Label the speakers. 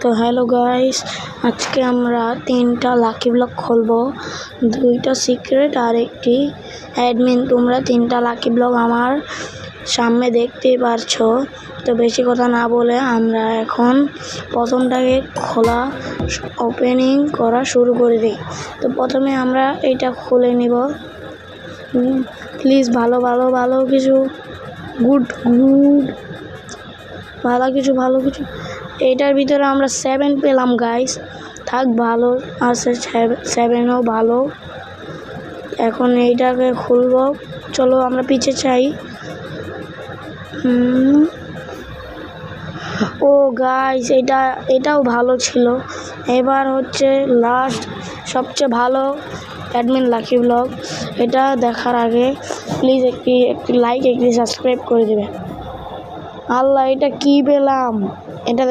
Speaker 1: তো hello guys, আজকে আমরা 3টা লাকি ব্লক খুলবো, 2টা সিক্রেট আর একটি অ্যাডমিন। তোমরা 3টা লাকি ব্লক আমার সামনে দেখতেই পারছো। তো বেশি কথা না বলে আমরা এখন প্রথমটাকে খোলা ওপেনিং করা শুরু করে দিই। তো প্রথমে আমরা এটা খুলে নিব। প্লিজ ভালো কিছু, গুড ভালো কিছু। এটার ভিতরে আমরা 7 পেলাম গাইস, থাক ভালো আছে, 7ও ভালো। এখন এইটাকে খুলবো, চলো আমরা পিছে চাই। ও গাইস, এটাও ভালো ছিল। এবার হচ্ছে লাস্ট সবচেয়ে ভালো অ্যাডমিন লাকি ব্লক। এটা দেখার আগে প্লিজ একটি লাইক, একটি সাবস্ক্রাইব করে দেবে। আল্লাহ, এটা কি পেলাম? এটা